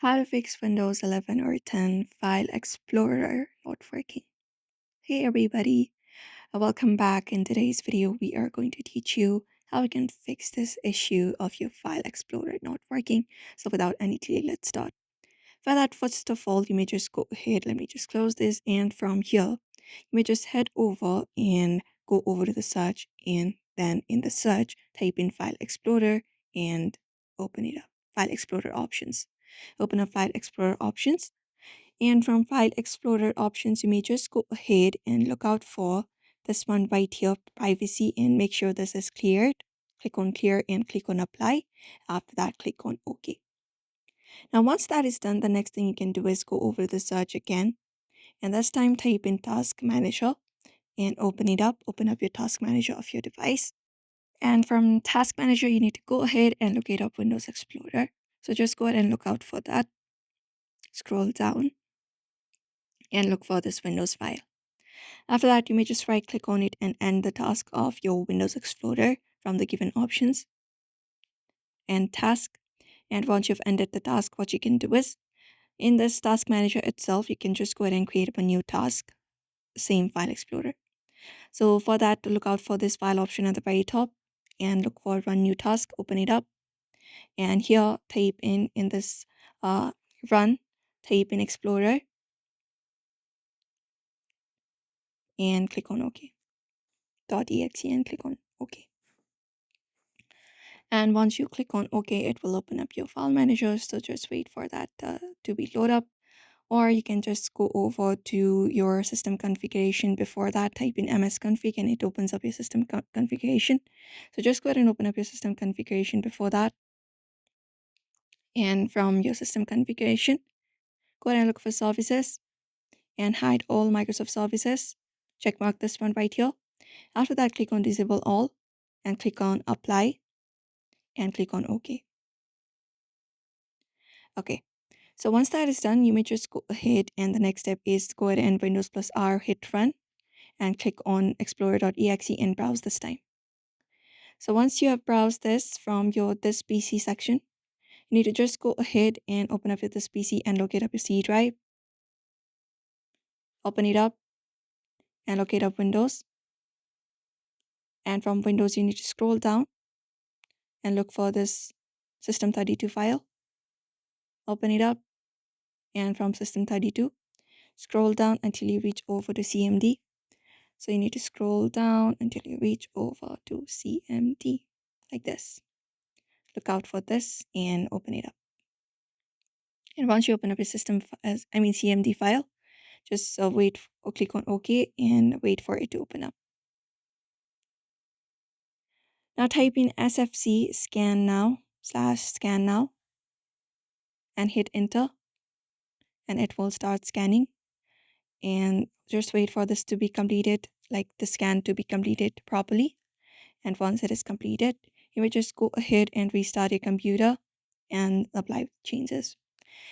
How to fix Windows 11 or 10 File Explorer not working. Hey everybody, welcome back. In today's video, we are going to teach you how you can fix this issue of your File Explorer not working. So without any delay, let's start. For that, first of all, you may just go ahead, let me just close this, and from here, you may just head over and go over to the search, and then in the search, type in File Explorer and open it up. File Explorer options. Open up File Explorer options, and from File Explorer options, you may just go ahead and look out for this one right here, privacy, and make sure this is cleared. Click on clear and click on apply. After that, click on OK. Now, once that is done, the next thing you can do is go over the search again, and this time type in Task Manager and open it up. Open up your Task Manager of your device. And from Task Manager, you need to go ahead and locate up Windows Explorer. So just go ahead and look out for that. Scroll down and look for this Windows file. After that, you may just right click on it and end the task of your Windows Explorer from the given options and task. And once you've ended the task, what you can do is in this task manager itself, you can just go ahead and create a new task, same File Explorer. So for that, to look out for this file option at the very top and look for run new task, open it up. And here type in this run, type in Explorer and click on OK. .exe and click on OK. And once you click on OK, it will open up your file manager. So just wait for that to be loaded up. Or you can just go over to your system configuration. Before that, type in msconfig and it opens up your system configuration. So just go ahead and open up your system configuration before that. And from your system configuration, go ahead and look for services and hide all Microsoft services. Check mark this one right here. After that, click on disable all and click on apply and click on OK. Okay. So once that is done, you may just go ahead, and the next step is go ahead and Windows plus R, hit run and click on explorer.exe and browse this time. So once you have browsed this from your this PC section, you need to just go ahead and open up this PC and locate up your C drive. Open it up and locate up Windows. And from Windows, you need to scroll down and look for this System32 file. Open it up, and from System32, scroll down until you reach over to CMD. So you need to scroll down until you reach over to CMD like this. Look out for this and open it up. And once you open up your CMD file, just wait or click on OK and wait for it to open up. Now type in sfc scan now /scan now and hit enter, and it will start scanning. And just wait for this to be completed, like the scan to be completed properly. And once it is completed, you will just go ahead and restart your computer and apply changes.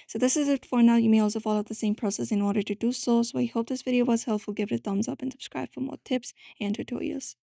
So this is it for now. You may also follow the same process in order to do so. So I hope this video was helpful. Give it a thumbs up and subscribe for more tips and tutorials.